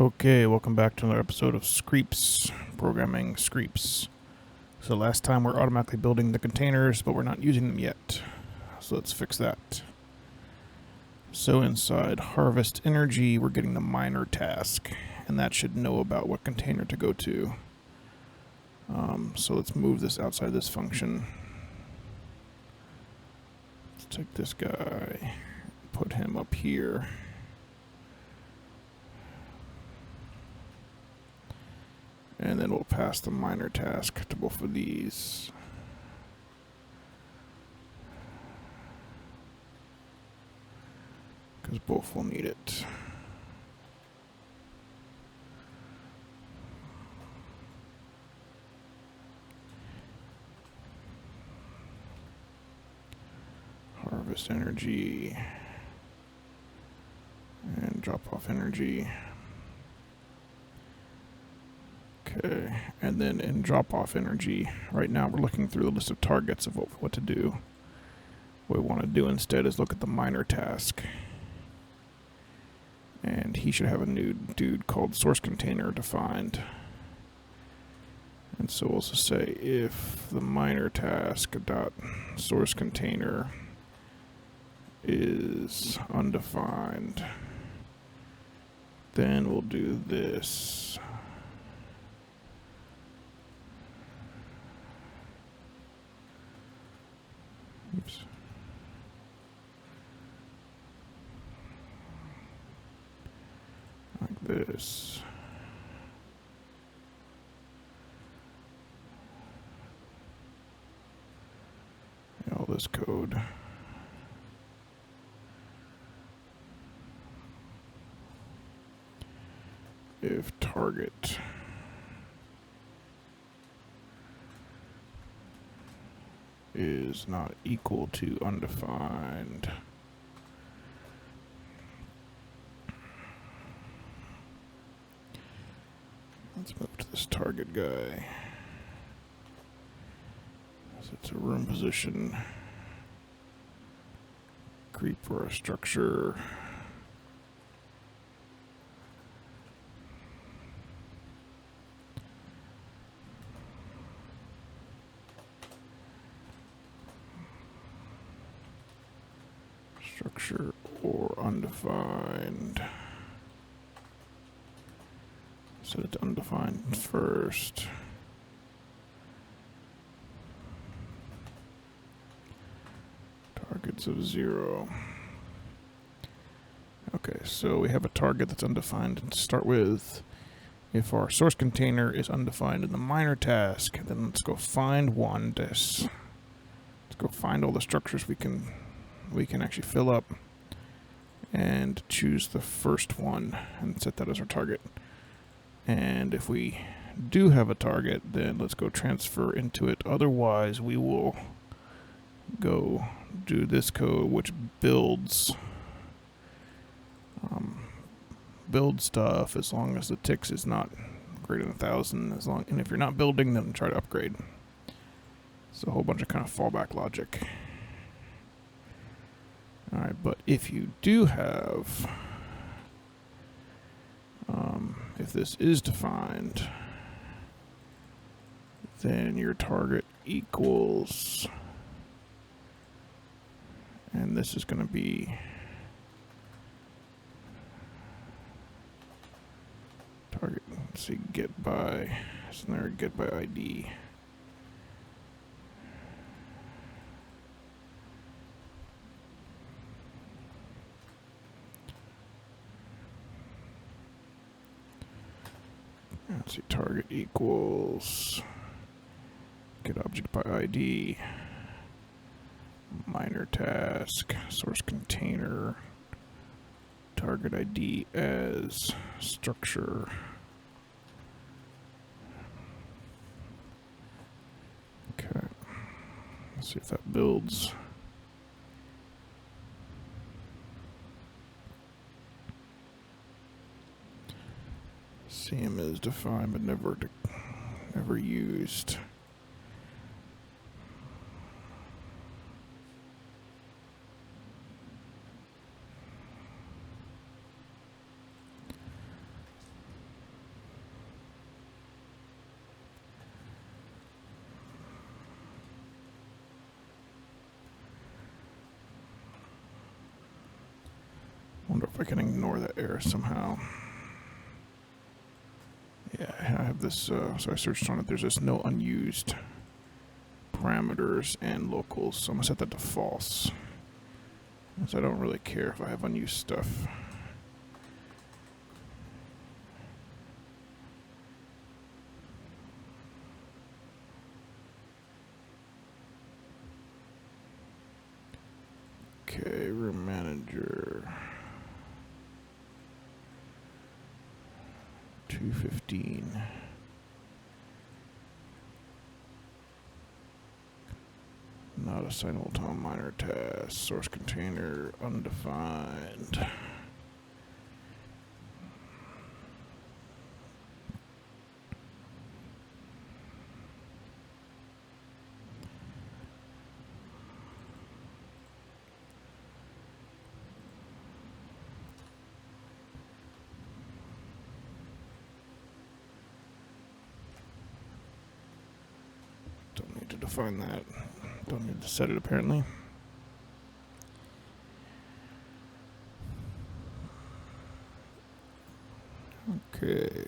Okay, welcome back to another episode of Screeps, programming Screeps. So last time we're automatically building the containers, but we're not using them yet. So let's fix that. So inside harvest energy, we're getting the miner task, and that should know about what container to go to. So let's move this outside this function. Let's take this guy, put him up here. And then we'll pass the miner task to both of these. Because both will need it. Harvest energy. And drop off energy. Okay, and then in drop-off energy, right now we're looking through the list of targets of what to do. What we want to do instead is look at the miner task. And he should have a new dude called source container defined. And so we'll just say if the miner task dot source container is undefined, then we'll do this. Oops. Like this. And all this code. If target is not equal to undefined, let's move to this target guy. So it's a room position. Creep for a structure. Structure or undefined. Set it to undefined first. Targets of 0. Okay, so we have a target that's undefined. And to start with, if our source container is undefined in the miner task, then let's go find one. Let's go find all the structures we can actually fill up and choose the first one and set that as our target. And if we do have a target, then let's go transfer into it. Otherwise, we will go do this code, which builds stuff as long as the ticks is not greater than 1,000. And if you're not building, then try to upgrade. It's a whole bunch of kind of fallback logic. Alright, but if you do have, if this is defined, then your target equals, and this is going to be target, let's see, get by, so there, get by ID. Let's see, target equals get object by ID, miner task, source container, target ID as structure. Okay, let's see if that builds. CM is defined but never used. wonder if I can ignore that error somehow. Yeah, I have this, so I searched on it. There's this no unused parameters and locals, so I'm gonna set that to false. Because I don't really care if I have unused stuff. Okay, room manager. 215. Not assignable to a minor task. Source container undefined. Don't need to define that. Don't need to set it apparently. Okay.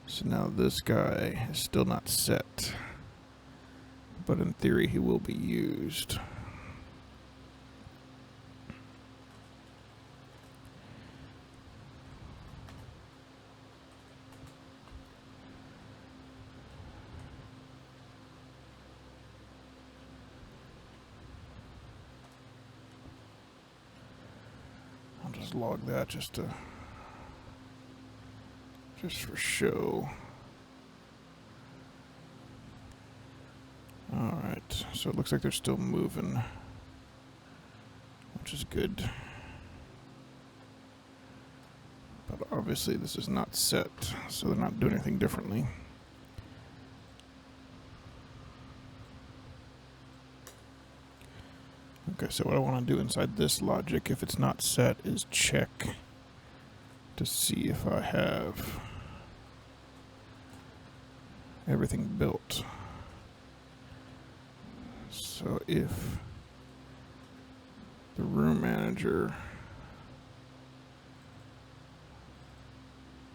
So now this guy is still not set, but in theory he will be used. I'll just log that just for show. Alright, so it looks like they're still moving, which is good. But obviously this is not set, so they're not doing anything differently. Okay, so what I want to do inside this logic, if it's not set, is check to see if I have everything built. So if the room manager,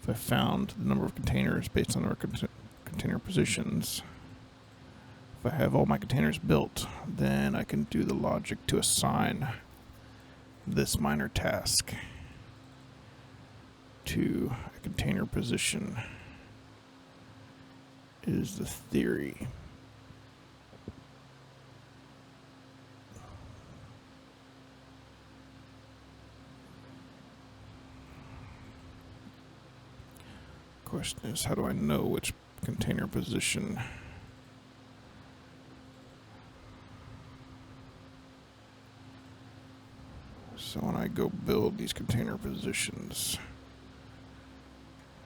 if I found the number of containers based on our container positions, if I have all my containers built, then I can do the logic to assign this minor task to a container position is the theory. Question is, how do I know which container position? So when I go build these container positions,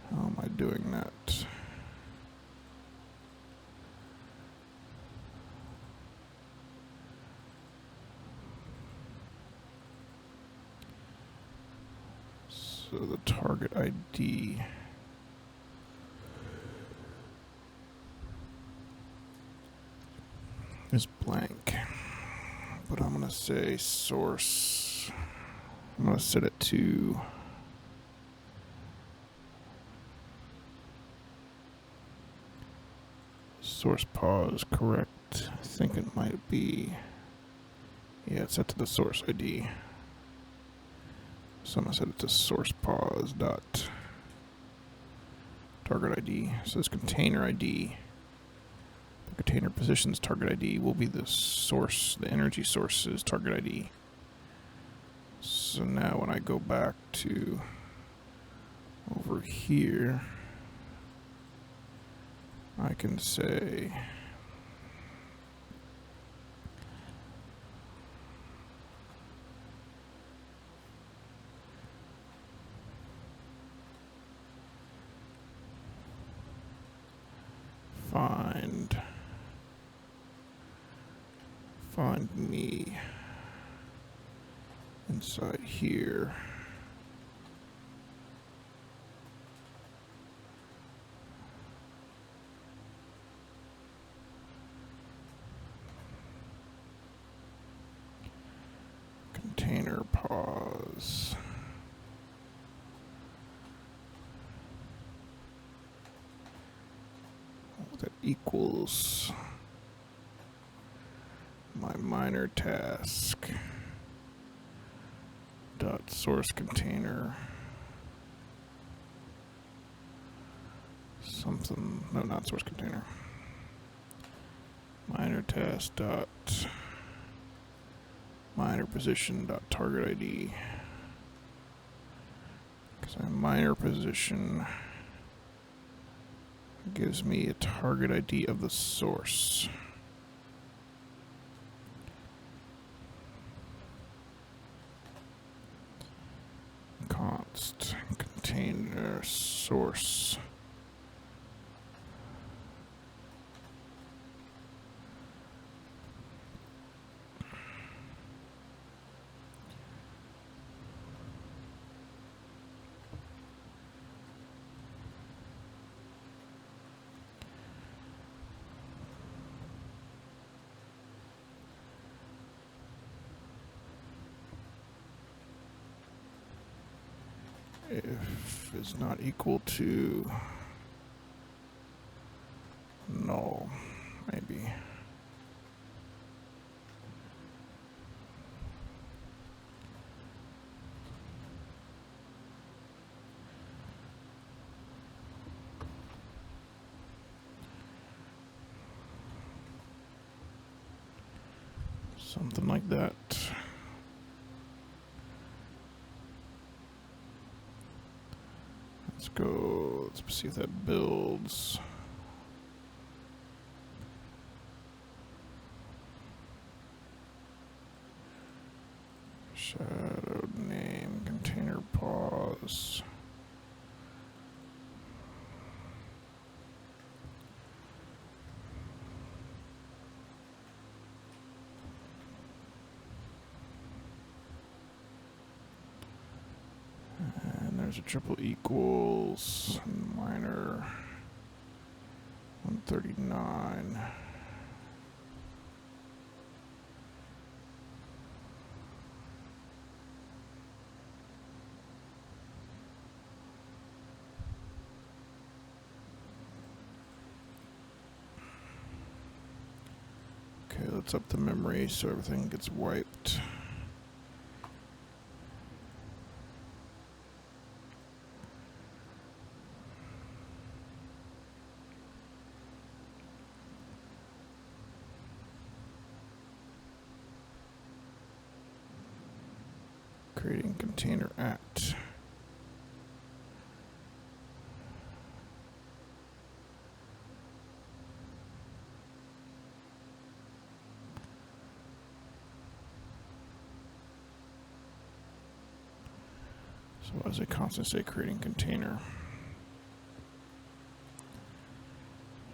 how am I doing that? So the target ID is blank, but I'm going to say source. I'm going to set it to source pause, correct. I think it might be, yeah, it's set to the source ID. So I'm going to set it to source pause dot target ID. So this container ID, the container position's target ID will be the source, the energy source's target ID. So now when I go back to over here, I can say find me inside here. container pause. That equals my minor task dot source container something, no, not source container, minor task dot minor position dot target ID, because my minor position gives me a target ID of the source. Const container source. If is not equal to null, maybe. Something like that. Let's go, let's see if that builds. Shadow name, container pause. There's a triple equals minor 139. Okay, let's up the memory so everything gets wiped. Creating container at. So as a constant say creating container.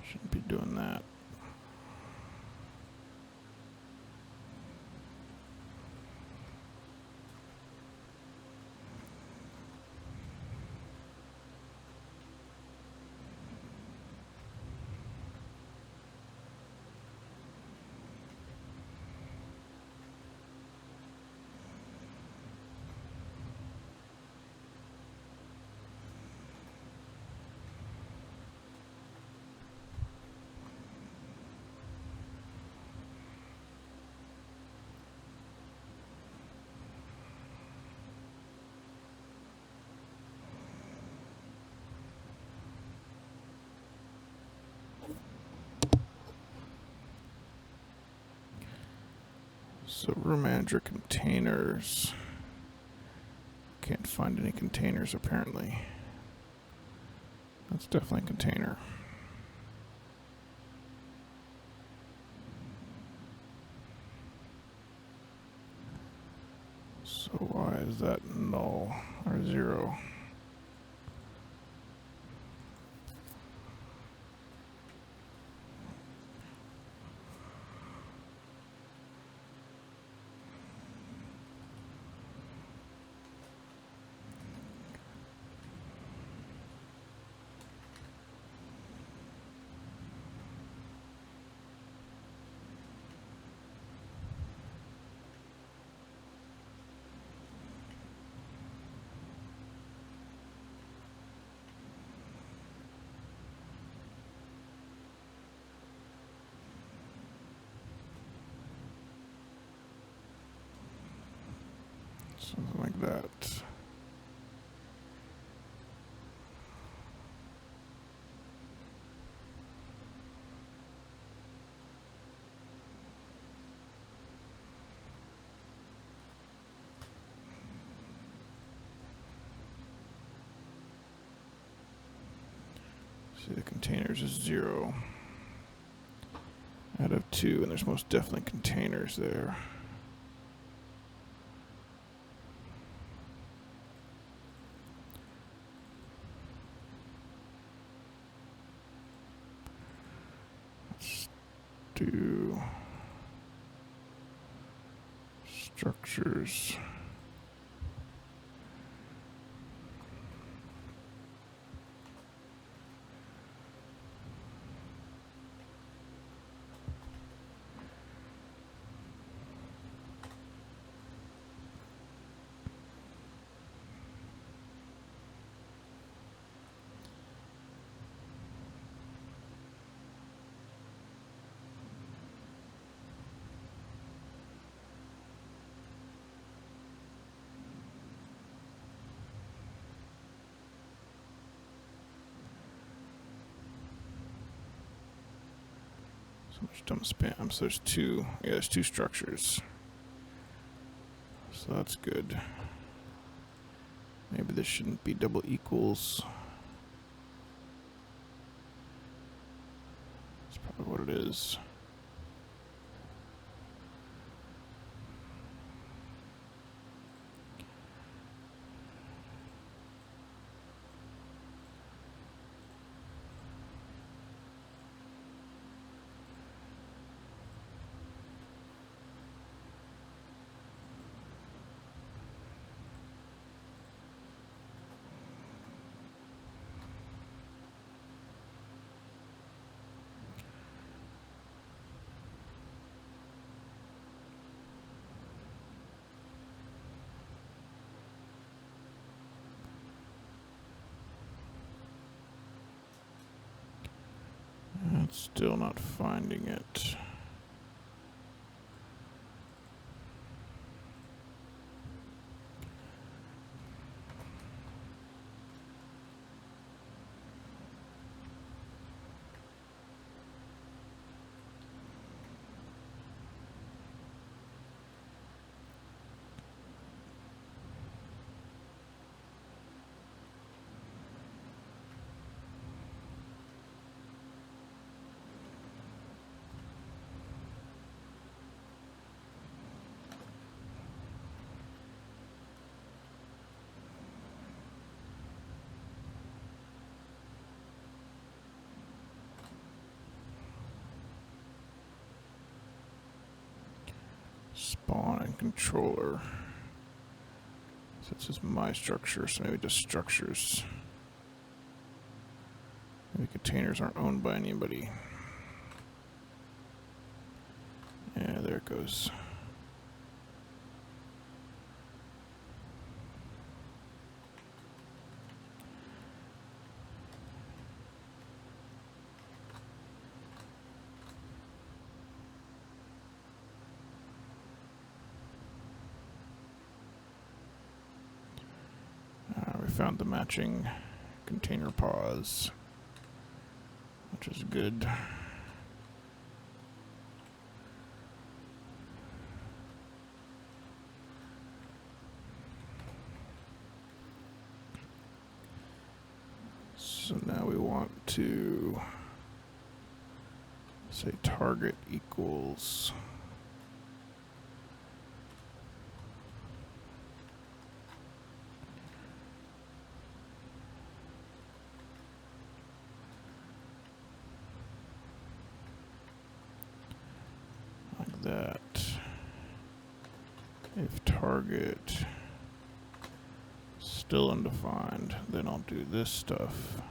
Shouldn't be doing that. So room manager containers. Can't find any containers apparently. That's definitely a container. So why is that null or 0? Something like that. See, the containers is 0 out of 2, and there's most definitely containers there. Let's do structures. So much dumb spam. So there's two. Yeah, there's 2 structures. So that's good. Maybe this shouldn't be double equals. That's probably what it is. It's still not finding it. Spawn and controller. So this is my structure, so maybe just structures. Maybe containers aren't owned by anybody. Yeah, there it goes. We found the matching container pause, which is good. So now we want to say target equals like that. If target still undefined, then I'll do this stuff.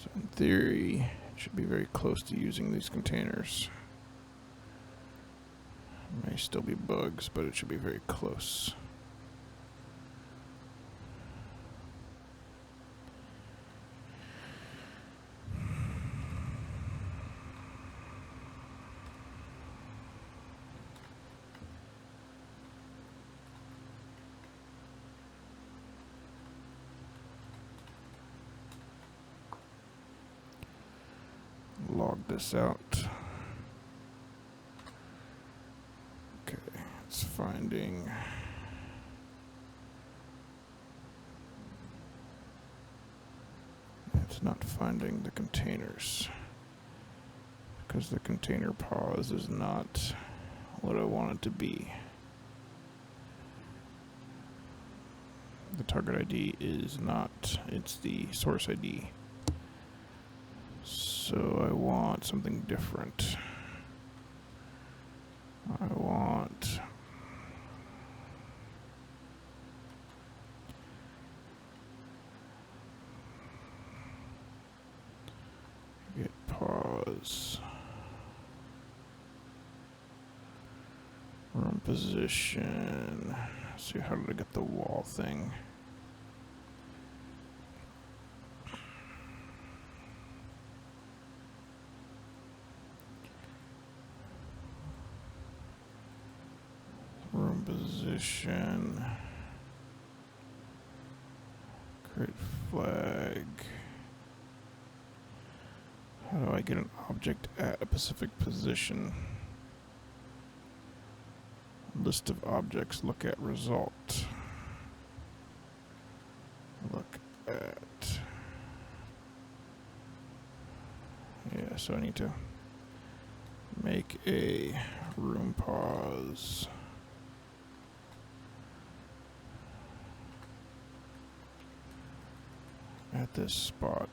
So in theory, it should be very close to using these containers. May still be bugs, but it should be very close. Log this out. Okay, it's finding. It's not finding the containers because the container pause is not what I want it to be. The target ID is not, it's the source ID. So I want something different. I want get pause. Room position. Let's see, how did I get the wall thing? Room position. Create flag. How do I get an object at a specific position? List of objects, look at result. Look at. Yeah, so I need to make a room pause. At this spot.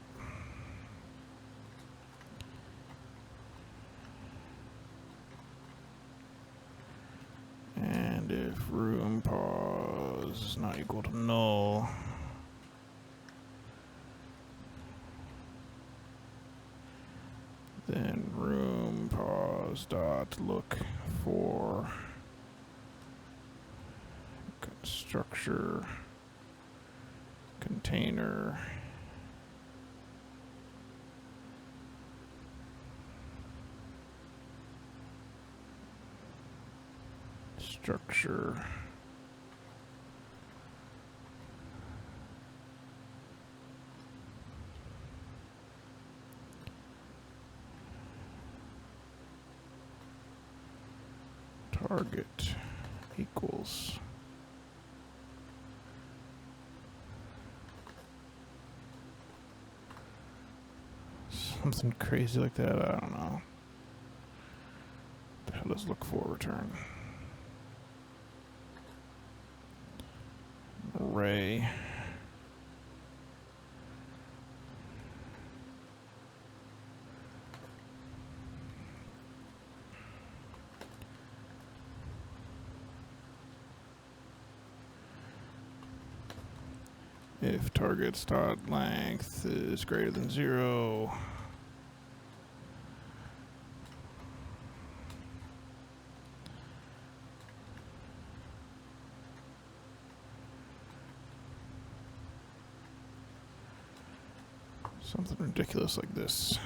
And if room pause is not equal to null, then room pause dot look for structure container structure target equals something crazy like that. I don't know. What the hell does look for return? Array. If targets dot length is greater than 0, something ridiculous like this.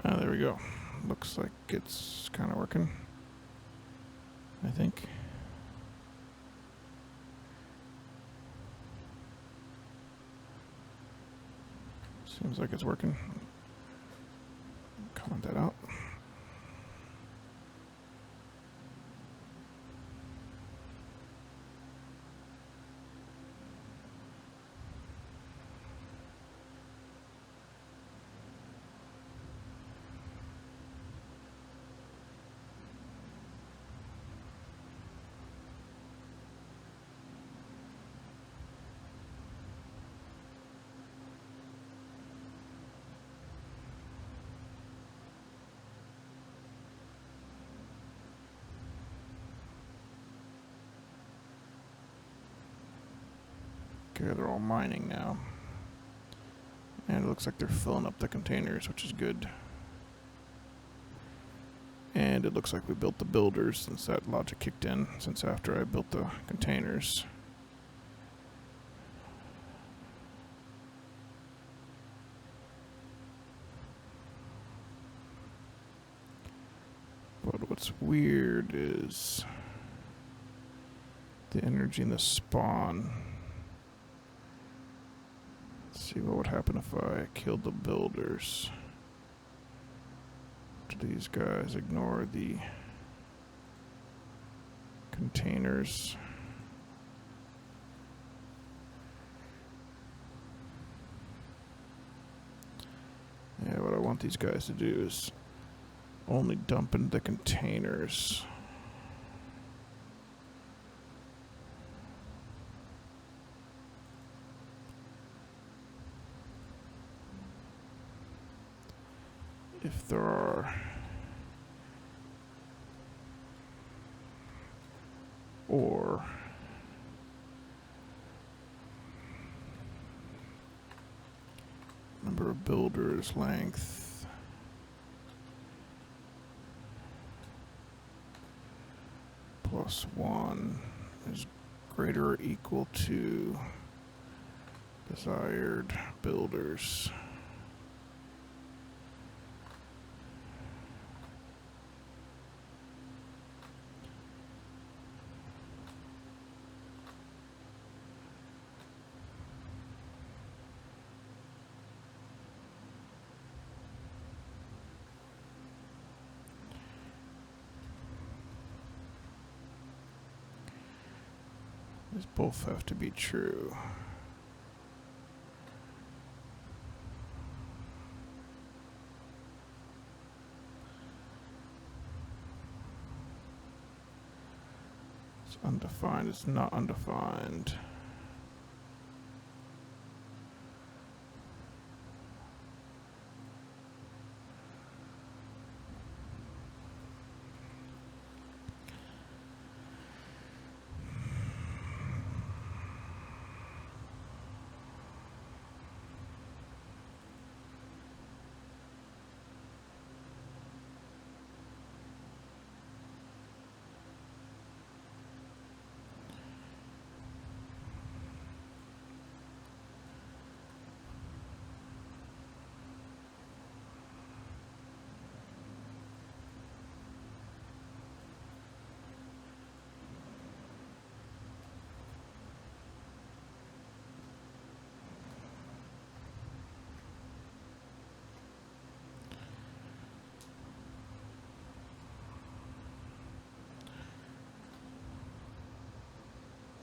There we go. Looks like it's kind of working, I think. Seems like it's working. Comment that out. Okay, they're all mining now. And it looks like they're filling up the containers, which is good. And it looks like we built the builders since that logic kicked in, since after I built the containers. But what's weird is the energy in the spawn. Let's see what would happen if I killed the builders. Do these guys ignore the containers? Yeah, what I want these guys to do is only dump into the containers. If there are or number of builders, length, +1 is greater or equal to desired builders. These both have to be true. It's undefined, it's not undefined.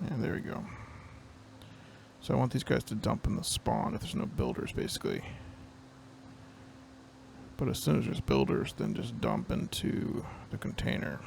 And there we go. So I want these guys to dump in the spawn if there's no builders, basically. But as soon as there's builders, then just dump into the container.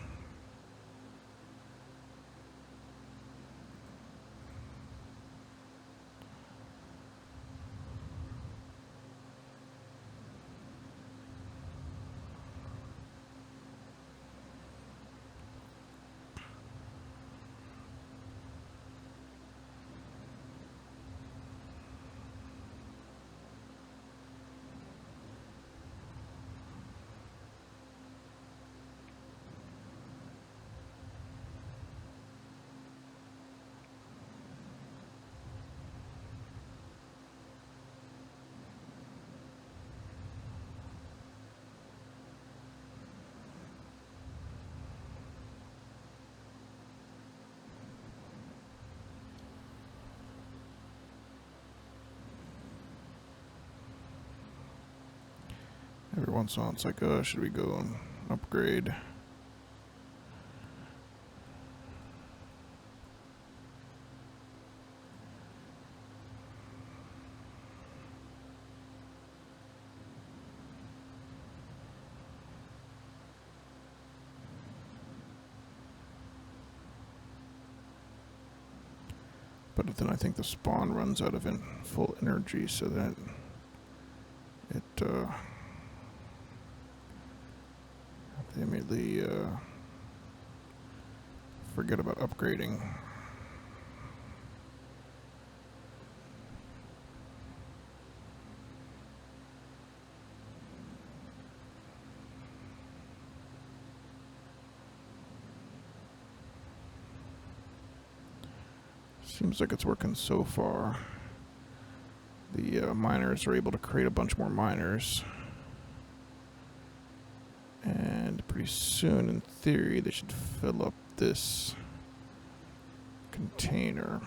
Every once in a while it's like, oh, should we go and upgrade? But then I think the spawn runs out of full energy, so that it they immediately forget about upgrading. Seems like it's working so far. The miners are able to create a bunch more miners. And pretty soon, in theory, they should fill up this container.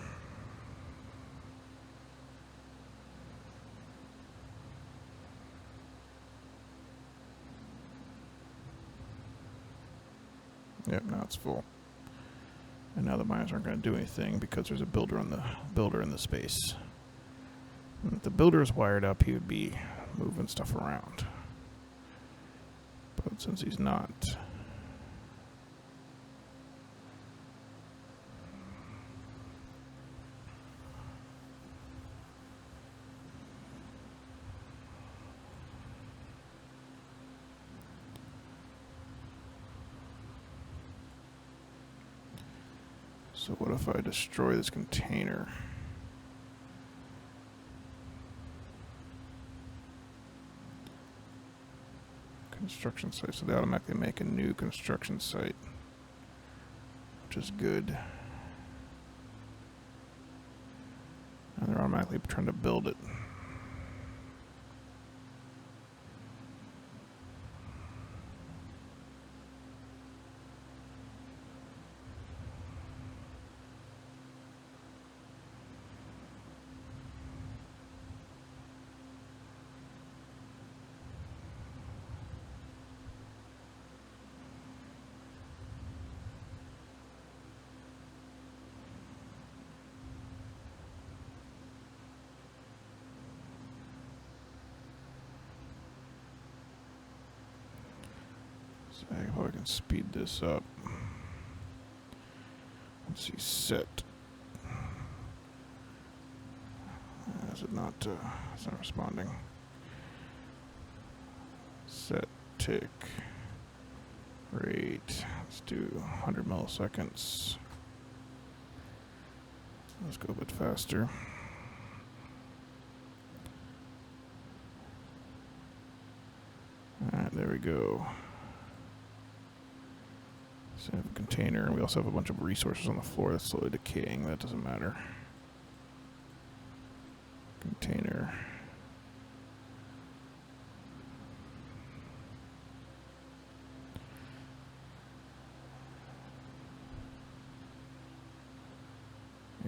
Yep, now it's full. And now the miners aren't going to do anything because there's a builder in the space. And if the builder is wired up, he would be moving stuff around. But since he's not, so what if I destroy this container? Construction site, so they automatically make a new construction site, which is good. And they're automatically trying to build it. So I hope I can speed this up. Let's see, set. Is it not? It's not responding. Set tick rate. Let's do 100 milliseconds. Let's go a bit faster. Alright, there we go. So we have a container, and we also have a bunch of resources on the floor that's slowly decaying. That doesn't matter. Container.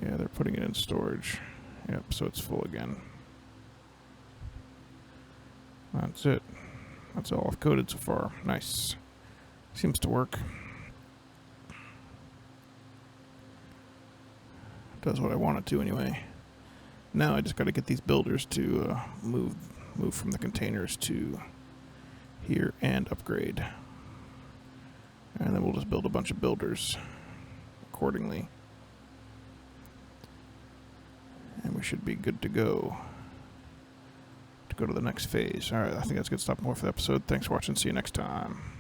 Yeah, they're putting it in storage. Yep, so it's full again. That's it. That's all I've coded so far. Nice. Seems to work. Does what I want it to anyway. Now I just got to get these builders to move from the containers to here and upgrade. And then we'll just build a bunch of builders accordingly. And we should be good to go to the next phase. Alright, I think that's good. Stop more for the episode. Thanks for watching. See you next time.